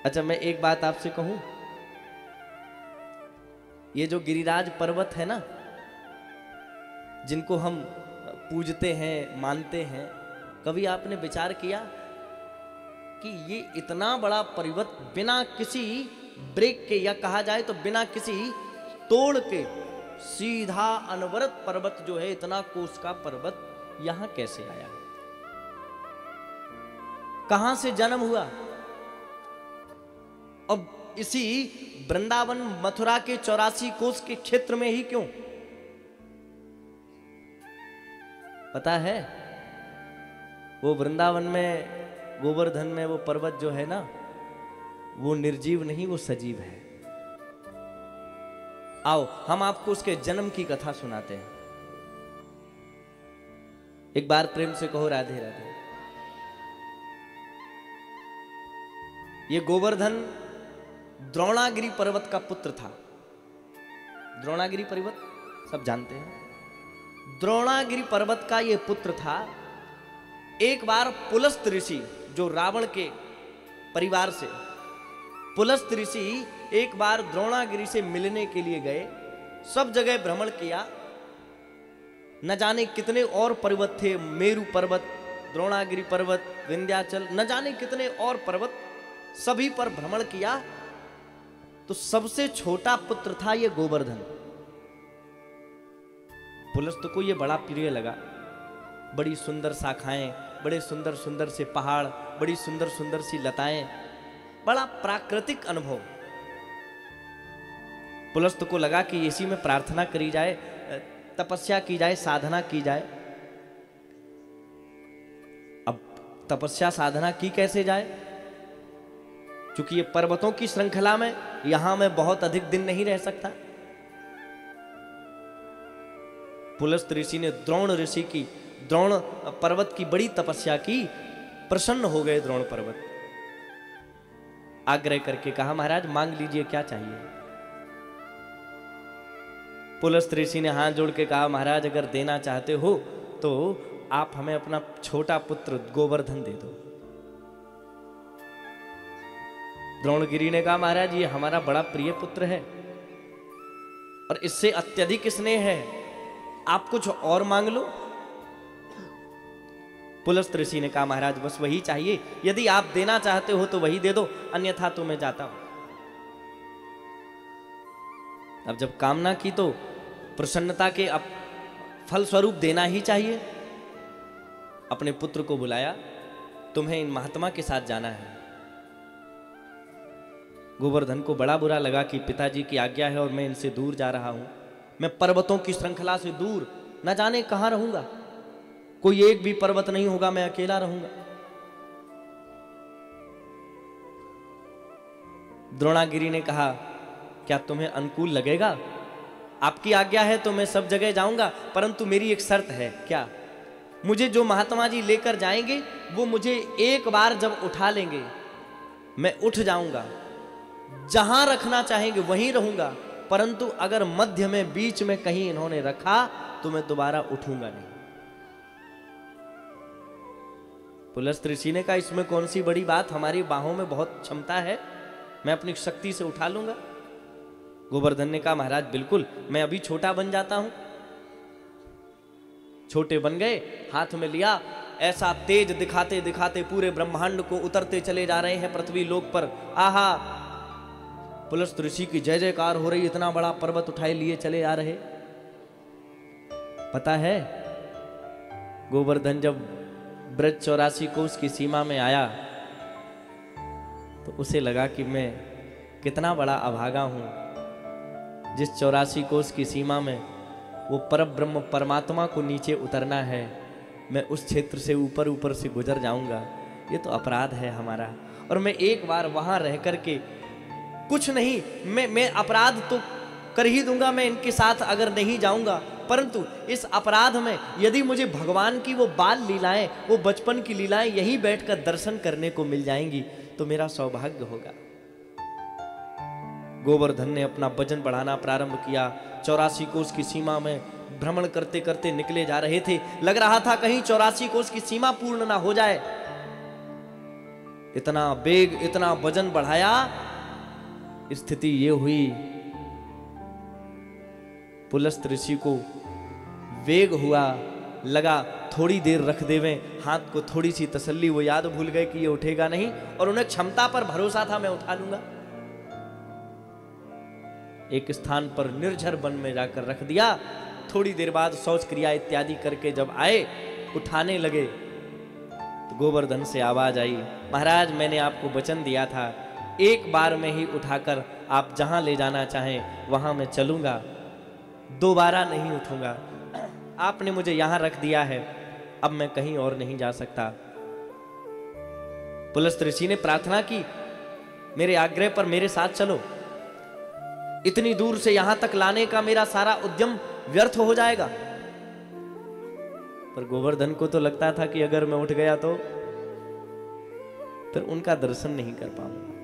अच्छा, मैं एक बात आपसे कहूं, ये जो गिरिराज पर्वत है ना, जिनको हम पूजते हैं, मानते हैं, कभी आपने विचार किया कि ये इतना बड़ा पर्वत बिना किसी ब्रेक के, या कहा जाए तो बिना किसी तोड़ के, सीधा अनवरत पर्वत जो है, इतना कोस का पर्वत यहां कैसे आया? कहां से जन्म हुआ? अब इसी वृंदावन मथुरा के 84 कोस के क्षेत्र में ही क्यों? पता है, वो वृंदावन में, गोवर्धन में वो पर्वत जो है ना, वो निर्जीव नहीं, वो सजीव है। आओ हम आपको उसके जन्म की कथा सुनाते हैं। एक बार प्रेम से कहो राधे राधे। ये गोवर्धन द्रोणागिरी पर्वत का पुत्र था। द्रोणागिरी पर्वत सब जानते हैं। द्रोणागिरी पर्वत का ये पुत्र था। एक बार पुलस्त ऋषि, जो रावण के परिवार से, पुलस्त ऋषि एक बार द्रोणागिरी से मिलने के लिए गए। सब जगह भ्रमण किया, न जाने कितने और पर्वत थे, मेरु पर्वत, द्रोणागिरी पर्वत, विंध्याचल, न जाने कितने और पर्वत, सभी पर भ्रमण किया। तो सबसे छोटा पुत्र था ये गोवर्धन। पुलस्त को ये बड़ा प्रिय लगा। बड़ी सुंदर शाखाएं, बड़े सुंदर सुंदर से पहाड़, बड़ी सुंदर सुंदर सी लताएं, बड़ा प्राकृतिक अनुभव। पुलस्त को लगा कि इसी में प्रार्थना करी जाए, तपस्या की जाए, साधना की जाए। अब तपस्या साधना की कैसे जाए? क्योंकि ये पर्वतों की श्रृंखला में, यहां मैं बहुत अधिक दिन नहीं रह सकता। पुलस्त ऋषि ने द्रोण ऋषि की, द्रोण पर्वत की बड़ी तपस्या की। प्रसन्न हो गए द्रोण पर्वत। आग्रह करके कहा, महाराज मांग लीजिए, क्या चाहिए? पुलस्त ऋषि ने हाथ जोड़ के कहा, महाराज अगर देना चाहते हो तो आप हमें अपना छोटा पुत्र गोवर्धन दे दो। द्रोणगिरी ने कहा, महाराज ये हमारा बड़ा प्रिय पुत्र है और इससे अत्यधिक स्नेह है, आप कुछ और मांग लो। पुलस्त ऋषि ने कहा, महाराज बस वही चाहिए, यदि आप देना चाहते हो तो वही दे दो, अन्यथा तो मैं जाता हूं। अब जब कामना की तो प्रसन्नता के अब फल स्वरूप देना ही चाहिए। अपने पुत्र को बुलाया, तुम्हें इन महात्मा के साथ जाना है। गोवर्धन को बड़ा बुरा लगा कि पिताजी की आज्ञा है और मैं इनसे दूर जा रहा हूं। मैं पर्वतों की श्रृंखला से दूर न जाने कहां रहूंगा, कोई एक भी पर्वत नहीं होगा, मैं अकेला रहूंगा। द्रोणागिरी ने कहा, क्या तुम्हें अनुकूल लगेगा? आपकी आज्ञा है तो मैं सब जगह जाऊंगा, परंतु मेरी एक शर्त है। क्या? मुझे जो महात्मा जी लेकर जाएंगे वो मुझे एक बार जब उठा लेंगे, मैं उठ जाऊंगा, जहां रखना चाहेंगे वहीं रहूंगा, परंतु अगर मध्य में, बीच में कहीं इन्होंने रखा तो मैं दोबारा उठूंगा नहीं। पुलस्त ऋषि ने कहा, इसमें कौन सी बड़ी बात, हमारी बाहों में बहुत क्षमता है, मैं अपनी शक्ति से उठा लूंगा। गोवर्धन ने कहा, महाराज बिल्कुल, मैं अभी छोटा बन जाता हूं। छोटे बन गए, हाथ में लिया, ऐसा तेज दिखाते दिखाते पूरे ब्रह्मांड को उतरते चले जा रहे हैं पृथ्वी लोक पर। आहा, पुलस्त ऋषि की जय जयकार हो रही, इतना बड़ा पर्वत उठाए लिए चले आ रहे। पता है, गोवर्धन जब ब्रज 84 कोस की सीमा में आया तो उसे लगा कि मैं कितना बड़ा अभागा हूं। जिस 84 कोस की सीमा में वो परब्रह्म परमात्मा को नीचे उतरना है, मैं उस क्षेत्र से ऊपर ऊपर से गुजर जाऊंगा, ये तो अपराध है हमारा। और मैं एक बार वहां रह करके कुछ नहीं, मैं अपराध तो कर ही दूंगा, मैं इनके साथ अगर नहीं जाऊंगा, परंतु इस अपराध में यदि मुझे भगवान की वो बाल लीलाएं, वो बचपन की लीलाएं यहीं बैठकर दर्शन करने को मिल जाएंगी तो मेरा सौभाग्य होगा। गोवर्धन ने अपना वजन बढ़ाना प्रारंभ किया। 84 कोस की सीमा में भ्रमण करते करते निकले जा रहे थे। लग रहा था कहीं 84 कोस की सीमा पूर्ण ना हो जाए। इतना वेग, इतना वजन बढ़ाया, स्थिति ये हुई पुलस्त ऋषि को वेग हुआ, लगा थोड़ी देर रख देवे हाथ को, थोड़ी सी तसल्ली, वो याद भूल गए कि ये उठेगा नहीं, और उन्हें क्षमता पर भरोसा था मैं उठा लूंगा। एक स्थान पर निर्झर वन में जाकर रख दिया। थोड़ी देर बाद शौच क्रिया इत्यादि करके जब आए, उठाने लगे तो गोवर्धन से आवाज आई, महाराज मैंने आपको वचन दिया था, एक बार में ही उठाकर आप जहां ले जाना चाहें वहां मैं चलूंगा, दोबारा नहीं उठूंगा। आपने मुझे यहां रख दिया है, अब मैं कहीं और नहीं जा सकता। पुलस्त ऋषि ने प्रार्थना की, मेरे आग्रह पर मेरे साथ चलो, इतनी दूर से यहां तक लाने का मेरा सारा उद्यम व्यर्थ हो जाएगा। पर गोवर्धन को तो लगता था कि अगर मैं उठ गया तो फिर उनका दर्शन नहीं कर पाऊंगा।